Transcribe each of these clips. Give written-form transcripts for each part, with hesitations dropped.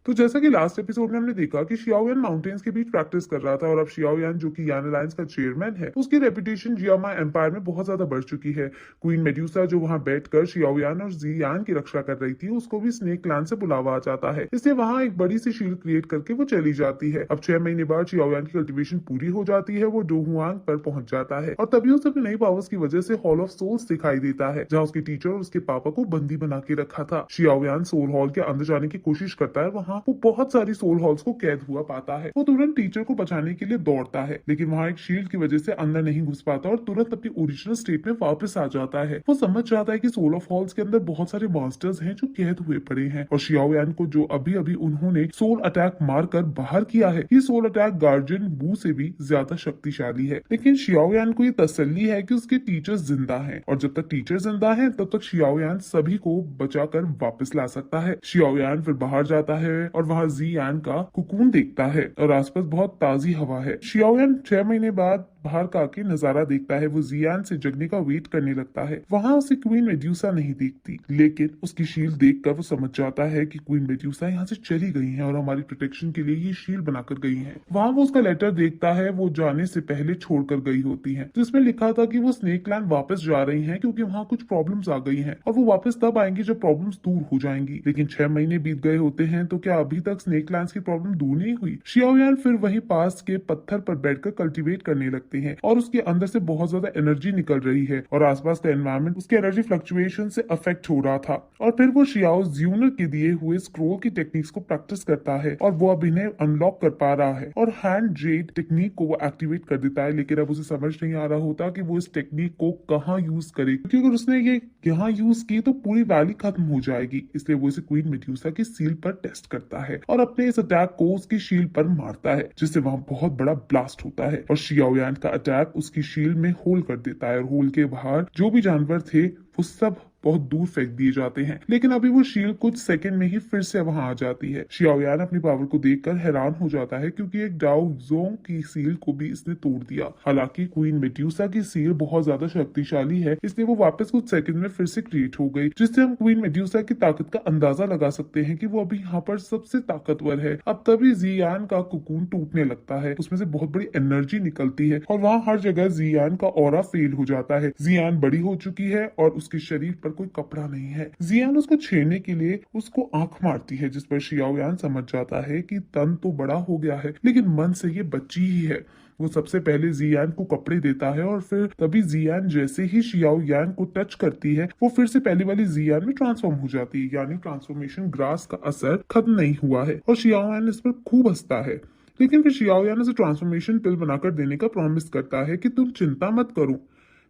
तो जैसा कि लास्ट एपिसोड में हमने देखा कि शियाओयान माउंटेन्स के बीच प्रैक्टिस कर रहा था और अब शियाओयान जो कि यान अलायंस का चेयरमैन है उसकी रेपुटेशन जियामा एम्पायर में बहुत ज्यादा बढ़ चुकी है। क्वीन मेड्यूसा जो वहां बैठकर शियाओयान और जियान की रक्षा कर रही थी उसको भी स्नेक क्लैन से बुलावा आ जाता है, इसलिए वहां एक बड़ी सी शील्ड क्रिएट करके वो चली जाती है। अब 6 महीने बाद शियाओयान की कल्टीवेशन पूरी हो जाती है, वो डोहुआंग पर पहुंच जाता है और तभी उसे अपनी नई पावर्स की वजह से हॉल ऑफ सोल्स दिखाई देता है जहाँ उसके टीचर और उसके पापा को बंदी बना के रखा था। शियाओयान सोल हॉल के अंदर जाने की कोशिश करता है, वहाँ वो बहुत सारी सोल हॉल्स को कैद हुआ पाता है। वो तुरंत टीचर को बचाने के लिए दौड़ता है, लेकिन वहाँ एक शील्ड की वजह से अंदर नहीं घुस पाता और तुरंत अपनी ओरिजिनल स्टेट में वापस आ जाता है। वो समझ जाता है कि सोल ऑफ हॉल्स के अंदर बहुत सारे मॉन्स्टर्स हैं जो कैद हुए पड़े हैं और शियाओयान को जो अभी अभी उन्होंने सोल अटैक मारकर बाहर किया है, ये सोल अटैक गार्जियन बू से भी ज्यादा शक्तिशाली है। लेकिन शियाओयान को ये तसल्ली है कि उसके टीचर्स जिंदा हैं और जब तक टीचर जिंदा हैं तब तक शियाओयान सभी को बचाकर वापस ला सकता है। शियाओयान फिर बाहर जाता है और वहाँ जियान का कुकून देखता है और आसपास बहुत ताजी हवा है। शियाओयान 6 महीने बाद बाहर का आके नजारा देखता है। वो जियान से जगने का वेट करने लगता है। वहां उसे क्वीन मेड्यूसा नहीं दिखती, लेकिन उसकी शील्ड देखकर वो समझ जाता है कि क्वीन मेड्यूसा यहाँ से चली गई हैं और हमारी प्रोटेक्शन के लिए ये शील्ड बनाकर गई हैं। वहां वो उसका लेटर देखता है, वो जाने से पहले छोड़कर गई होती है, जिसमें लिखा था कि वो स्नेक लैंड वापस जा रही है क्योंकि वहाँ कुछ प्रॉब्लम्स आ गई है और वो वापस तब आएंगी जब प्रॉब्लम्स दूर हो जाएंगी। लेकिन 6 महीने बीत गए होते हैं, तो क्या अभी तक स्नेक लैंड की प्रॉब्लम दूर नहीं हुई? शियाओयान फिर वहीं पास के पत्थर पर बैठकर कल्टीवेट करने लगते हैं और उसके अंदर से बहुत ज्यादा एनर्जी निकल रही है और आसपास का एनवायरनमेंट उसके एनर्जी फ्लक्चुएशन से अफेक्ट हो रहा था। और फिर वो शियाओ ज्यूनर के दिए हुए स्क्रोल की टेक्निक्स को प्रैक्टिस करता है और वो अब इन्हें अनलॉक कर पा रहा है और हैंड जेड टेक्निक को वो एक्टिवेट कर देता है। लेकिन अब उसे समझ नहीं आ रहा होता कि वो इस टेक्निक को कहाँ यूज करे, क्योंकि अगर उसने ये यहाँ यूज की तो पूरी वैली खत्म हो जाएगी। इसलिए वो इसे क्वीन मेड्यूसा की सील पर टेस्ट करता है और अपने इस अटैक को उसकी शील्ड पर मारता है, जिससे वहां बहुत बड़ा ब्लास्ट होता है और शियाओयान का अटैक उसकी शील्ड में होल कर देता है और होल के बाहर जो भी जानवर थे वो सब बहुत दूर फेंक दिए जाते हैं। लेकिन अभी वो शील्ड कुछ सेकंड में ही फिर से वहां आ जाती है। शियाओयान अपनी पावर को देखकर हैरान हो जाता है, क्योंकि एक डाओ जोंग की सील को भी इसने तोड़ दिया। हालांकि क्वीन मेड्यूसा की सील बहुत ज्यादा शक्तिशाली है, इसलिए वो वापस कुछ सेकंड में फिर से क्रिएट हो गई, जिससे हम क्वीन मेड्यूसा की ताकत का अंदाजा लगा सकते हैं कि वो अभी यहाँ पर सबसे ताकतवर है। अब तभी जियान का कुकून टूटने लगता है, उसमें से बहुत बड़ी एनर्जी निकलती है और वहाँ हर जगह जियान का ऑरा फेल हो जाता है। जियान बड़ी हो चुकी है और उसके शरीर पर कोई कपड़ा नहीं है। जियान उसको छेड़ने के लिए उसको आंख मारती है, जिस पर शियाओयान समझ जाता है कि तन तो बड़ा हो गया है लेकिन मन से ये बच्ची ही है। वो सबसे पहले जियान को कपड़े देता है और फिर तभी जियान जैसे ही शियाओयान को टच करती है वो फिर से पहली वाली जियान में ट्रांसफॉर्म हो जाती है, यानी ट्रांसफॉर्मेशन ग्रास का असर खत्म नहीं हुआ है और शियाओयान इस पर खूब हंसता है। लेकिन फिर शियाओयान उसे ट्रांसफॉर्मेशन पिल बनाकर देने का प्रॉमिस करता है कि तुम चिंता मत करो,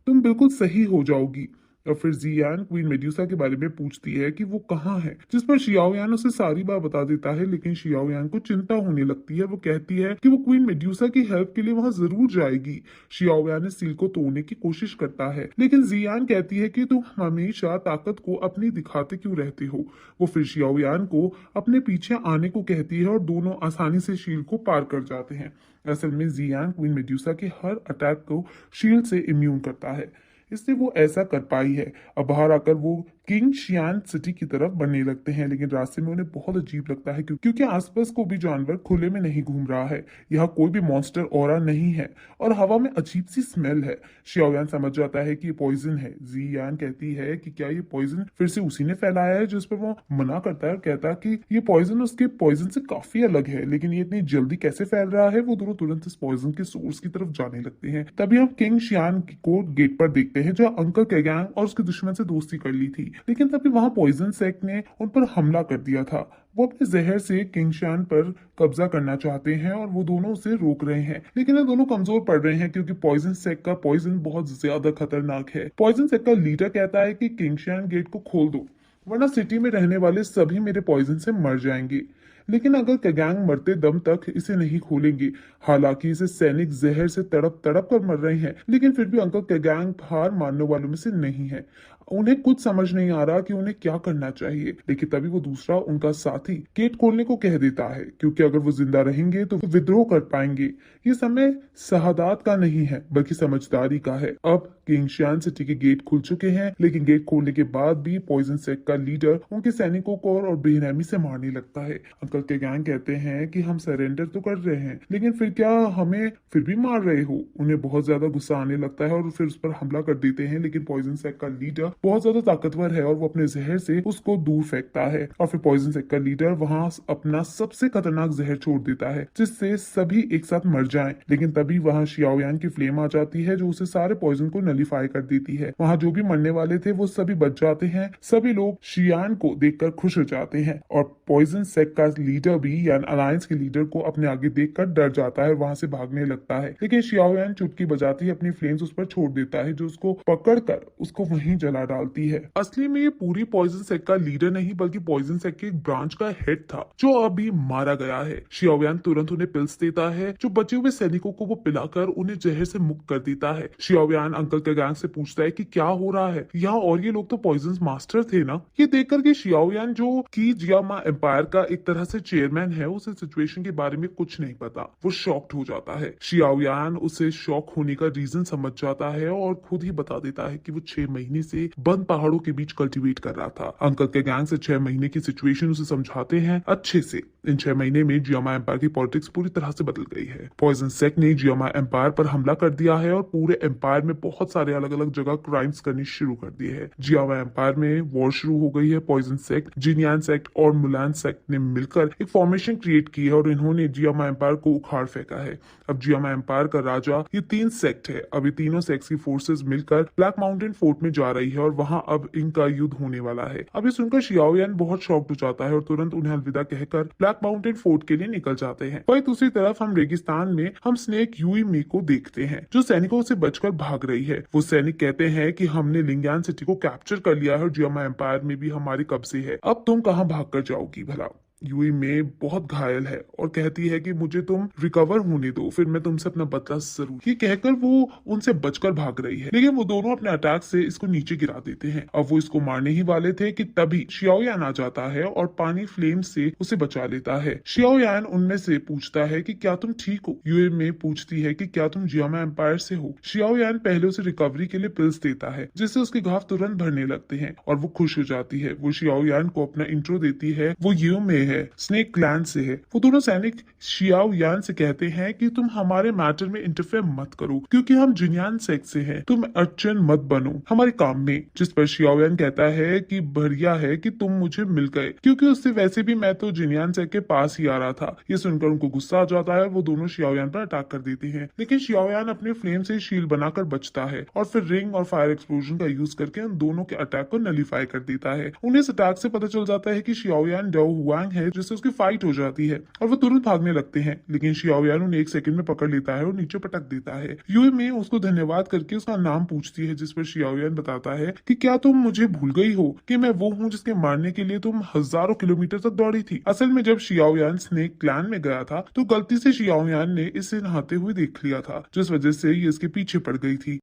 तुम बिल्कुल सही हो जाओगी। और फिर जियान क्वीन मेड्यूसा के बारे में पूछती है कि वो कहाँ है, जिस पर शियाओयान उसे सारी बात बता देता है। लेकिन शियाओयान को चिंता होने लगती है। वो कहती है कि वो क्वीन मेड्यूसा की हेल्प के लिए वहां जरूर जाएगी। शियाओयान इस सील को तोड़ने की कोशिश करता है, लेकिन जियान कहती है कि तुम हमेशा ताकत को अपनी दिखाते क्यों रहते हो। वो फिर शियाओयान को अपने पीछे आने को कहती है और दोनों आसानी से शील्ड को पार कर जाते हैं। असल में जियान क्वीन मेड्यूसा के हर अटैक को शील्ड से इम्यून करता है, इसलिए वो ऐसा कर पाई है। अब बाहर आकर वो किंग शियान सिटी की तरफ बढ़ने लगते हैं, लेकिन रास्ते में उन्हें बहुत अजीब लगता है क्योंकि आसपास को भी जानवर खुले में नहीं घूम रहा है। यहाँ कोई भी मॉन्स्टर ऑरा नहीं है और हवा में अजीब सी स्मेल है। शियाओयान समझ जाता है कि ये पॉइजन है। जियान कहती है कि क्या ये पॉइजन फिर से उसी ने फैलाया है, जिस पर वो मना करता है और कहता है कि ये पॉइजन उसके पॉइजन से काफी अलग है, लेकिन ये इतनी जल्दी कैसे फैल रहा है। वो दोनों तुरंत इस पॉइजन के सोर्स की तरफ जाने लगते हैं। तभी हम किंग शियान को गेट पर देखते हैं, जहाँ अंकल केगांग और उसके दुश्मन से दोस्ती कर ली थी, लेकिन तभी वहां पॉइजन सेक्ट ने उन पर हमला कर दिया था। वो अपने जहर से किंगशान पर कब्जा करना चाहते हैं और वो दोनों उसे रोक रहे हैं, लेकिन ये दोनों कमजोर पड़ रहे हैं क्योंकि पॉइजन सेक्ट का पॉइजन बहुत ज्यादा खतरनाक है। पॉइजन सेक्ट का लीडर कहता है कि किंगशान गेट को खोल दो, वरना सिटी में रहने वाले सभी मेरे पॉइजन से मर जाएंगे। लेकिन अगर केगांग मरते दम तक इसे नहीं खोलेंगे। हालांकि इसे सैनिक जहर से तड़प तड़प कर मर रहे हैं, लेकिन फिर भी अंकल केगांग हार मानने वालों में से नहीं है। उन्हें कुछ समझ नहीं आ रहा कि उन्हें क्या करना चाहिए। लेकिन तभी वो दूसरा उनका साथी गेट खोलने को कह देता है, क्योंकि अगर वो जिंदा रहेंगे तो विद्रोह कर पाएंगे। ये समय शहादत का नहीं है बल्कि समझदारी का है। अब किंगशियान सिटी के गेट खुल चुके हैं, लेकिन गेट खोलने के बाद भी पॉइजन सेक्ट का लीडर उनके सैनिकों को और बेरहमी से मारने लगता है। अंकल के गैंग कहते हैं कि हम सरेंडर तो कर रहे हैं, लेकिन फिर क्या हमें फिर भी मार रहे हो। उन्हें बहुत ज्यादा गुस्सा आने लगता है और फिर उस पर हमला कर देते हैं, लेकिन पॉइजन सेक का लीडर बहुत ज्यादा ताकतवर है और वो अपने जहर से उसको दूर फेंकता है और फिर पॉइजन सेक का लीडर वहां अपना सबसे खतरनाक जहर छोड़ देता है जिससे सभी एक साथ मर जाएं। लेकिन तभी वहां शियाओयान की फ्लेम आ जाती है जो उसे सारे पॉइजन को नलीफाई कर देती है। वहां जो भी मरने वाले थे वो सभी बच जाते हैं। सभी लोग शियान को देखकर खुश हो जाते हैं और पॉइजन सेक का लीडर भी यानी अलायंस के लीडर को अपने आगे देखकर डर जाता है और वहां से भागने लगता है। लेकिन शियाओयान चुटकी बजाती है अपनी फ्लेम्स उस पर छोड़ देता है जो उसको पकड़कर उसको वहीं जला डालती है। असली में ये पूरी पॉइजन सेक का लीडर नहीं बल्कि पॉइजन सेक के एक ब्रांच का हेड था जो अभी मारा गया है। शियाओयान तुरंत उन्हें पिल्स देता है जो बचे हुए सैनिकों को वो पिलाकर उन्हें जहर से मुक्त कर देता है। शियाओयान अंकल के गैंग से पूछता है कि क्या हो रहा है यहाँ, और ये लोग तो पॉइजन मास्टर थे ना। ये देख करके शियाओयान जो की जियामा एम्पायर का एक तरह से चेयरमैन है उसे सिचुएशन के बारे में कुछ नहीं पता। वो शॉक्ड हो जाता है। शियाओयान उसे शॉक होने का रीजन समझ जाता है और खुद ही बता देता है कि वो 6 महीने से बंद पहाड़ों के बीच कल्टीवेट कर रहा था। अंकल के गैंग से 6 महीने की सिचुएशन उसे समझाते हैं अच्छे से। इन 6 महीने में जियामा एम्पायर की पॉलिटिक्स पूरी तरह से बदल गई है। पॉइजन सेक ने जियामा एम्पायर पर हमला कर दिया है और पूरे एम्पायर में बहुत सारे अलग अलग जगह क्राइम्स करनी शुरू कर दिए हैं। जियामा एम्पायर में वॉर शुरू हो गई है। पॉइजन सेक्ट, जिनियान सेक्ट और मुलान सेक्ट ने मिलकर एक फॉर्मेशन क्रिएट की है और इन्होंने जियामा एम्पायर को उखाड़ फेंका है। अब जियामा एम्पायर का राजा ये 3 सेक्ट है। अब ये तीनों सेक्ट की फोर्सेस मिलकर ब्लैक माउंटेन फोर्ट में जा रही है और वहां अब इनका युद्ध होने वाला है। अब ये सुनकर शियाओयान बहुत शॉक्ड हो जाता है और तुरंत उन्हें अलविदा कहकर ब्लैक माउंटेन फोर्ट के लिए निकल जाते हैं। वहीं दूसरी तरफ हम रेगिस्तान में हम स्नेक युई मी को देखते हैं जो सैनिकों से बचकर भाग रही है। वो सैनिक कहते हैं कि हमने लिंगयान सिटी को कैप्चर कर लिया है और जियामा एम्पायर में भी हमारे कब्जे है। अब तुम कहाँ भाग कर जाओगी भला। यूई में बहुत घायल है और कहती है कि मुझे तुम रिकवर होने दो, फिर मैं तुमसे अपना बदला जरूर। ये कहकर वो उनसे बचकर भाग रही है, लेकिन वो दोनों अपने अटैक से इसको नीचे गिरा देते हैं। अब वो इसको मारने ही वाले थे कि तभी शियाओयान आ जाता है और पानी फ्लेम से उसे बचा लेता है। शियाओयान उनमें से पूछता है कि क्या तुम ठीक हो। यूई में पूछती है कि क्या तुम जियामा एम्पायर से हो। शियाओयान पहले उसे रिकवरी के लिए पिल्स देता है जिससे उसके घाव तुरंत भरने लगते हैं और वो खुश हो जाती है। वो शियाओयान को अपना इंट्रो देती है। वो यू में है, स्नेक क्लैन से है। वो दोनों सैनिक शियाओयान से कहते हैं कि तुम हमारे मैटर में इंटरफेयर मत करो क्योंकि हम जिनियान सेक्ट से हैं। तुम अर्चन मत बनो हमारे काम में। जिस पर शियाओयान कहता है कि बढ़िया है कि तुम मुझे मिल गए क्योंकि उससे वैसे भी मैं तो जिनियान सेक्ट के पास ही आ रहा था। ये सुनकर उनको गुस्सा आ जाता है। वो दोनों शियाओयान पर अटैक कर देते हैं, लेकिन शियाओयान अपने फ्लेम से शील्ड बनाकर बचता है और फिर रिंग और फायर एक्सप्लोजन का यूज करके उन दोनों के अटैक को नलीफाई कर देता है। उन्हें इस अटैक से पता चल जाता है कि शियाओयान डो हुआंग है जिससे उसकी फाइट हो जाती है और वो तुरंत भागने लगते हैं, लेकिन शियाओयान उन्हें 1 सेकंड में पकड़ लेता है और नीचे पटक देता है। यूई में उसको धन्यवाद करके उसका नाम पूछती है जिस पर शियाओयान बताता है कि क्या तुम मुझे भूल गई हो कि मैं वो हूँ जिसके मारने के लिए तुम हजारों किलोमीटर तक दौड़ी थी। असल में जब शियाओयान स्नेक क्लैन में गया था तो गलती से शियाओयान ने इसे नहाते हुए देख लिया था जिस वजह से ये इसके पीछे पड़ गई थी।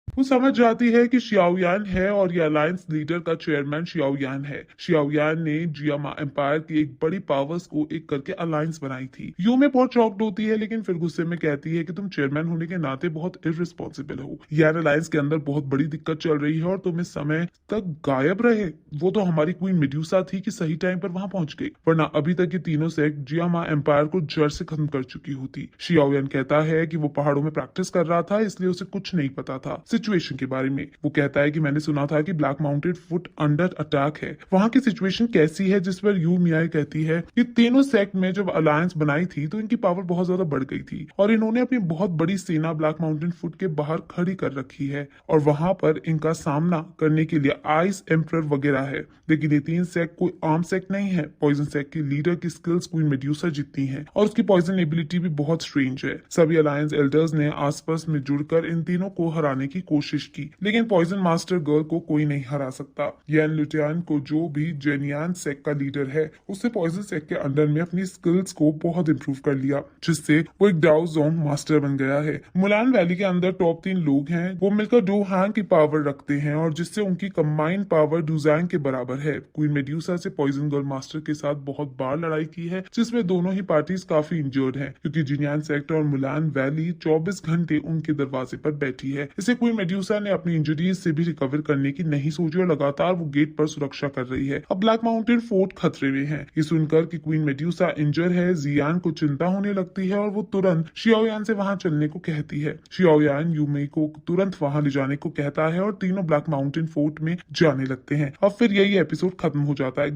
वो समझ जाती है कि शियाओयान है और ये अलायंस लीडर का चेयरमैन शियाओयान है। शियाओयान ने जियामा एम्पायर की एक बड़ी पावर्स को एक करके अलायंस बनाई थी। यू में बहुत शॉक्ड होती है लेकिन फिर गुस्से में कहती है कि तुम चेयरमैन होने के नाते बहुत इररिस्पॉन्सिबल हो। यार अलायंस के अंदर बहुत बड़ी दिक्कत चल रही है और तुम इस समय तक गायब रहे। वो तो हमारी क्वीन मेड्यूसा थी कि सही टाइम पर वहां पहुंच गई, वरना अभी तक ये तीनों सेक्ट जियामा एम्पायर को जड़ से खत्म कर चुकी होती। शियाओयान कहता है कि वो पहाड़ों में प्रैक्टिस कर रहा था इसलिए उसे कुछ नहीं पता था सिचुएशन के बारे में। वो कहता है कि मैंने सुना था कि black mountain foot under attack है, वहां की सिचुएशन कैसी है। जिस पर यू मियाई कहती है कि तीनों सेक्ट में जब अलायंस बनाई थी तो इनकी पावर बहुत ज्यादा बढ़ गई थी और इन्होंने अपनी बहुत बड़ी सेना ब्लैक माउंटेन फुट के बाहर खड़ी कर रखी है और वहां पर इनका सामना करने के लिए आइस एम्परर वगैरह है। लेकिन ये 3 सेक्ट कोई आर्म सेक्ट नहीं है। पॉइजन सेक्ट की लीडर की स्किल्स क्वीन मेड्यूसा जितनी है और उसकी पॉइजन एबिलिटी भी बहुत स्ट्रेंज है। सभी अलायंस एल्डर्स ने आसपास में जुड़कर इन तीनों को हराने की कोशिश की, लेकिन पॉइजन मास्टर गर्ल को कोई नहीं हरा सकता। यान लुटियान को जो भी जेनियान सेक्ट का लीडर है उससे पॉइजन सेक्ट के अंडर में अपनी स्किल्स को बहुत इंप्रूव कर लिया जिससे वो एक डाउ जोन मास्टर बन गया है। मुलान वैली के अंदर टॉप 3 लोग हैं, वो मिलकर डो हैंग की पावर रखते हैं और जिससे उनकी कंबाइंड पावर डुजैंग के बराबर है। क्वीन मेड्यूसा से पॉइजन गर्ल मास्टर के साथ बहुत बार लड़ाई की है जिसमें दोनों ही पार्टीज काफी इंजर्ड हैं क्योंकि जिनियान सेक्ट और मुलान वैली 24 घंटे उनके दरवाजे पर बैठी है। इसे क्वीन मेड्यूसा ने अपनी इंजरीज से भी रिकवर करने की नहीं सोची और लगातार वो गेट पर सुरक्षा कर रही है। अब ब्लैक माउंटेन फोर्ट खतरे में है। ये सुनकर कि क्वीन मेड्यूसा इंजर है, जियान को चिंता होने लगती है और वो तुरंत शियाओयान से वहां चलने को कहती है। शियाओयान यूमेई को तुरंत वहां ले जाने को कहता है और तीनों ब्लैक माउंटेन फोर्ट में जाने लगते हैं। अब फिर यही एपिसोड खत्म हो जाता है।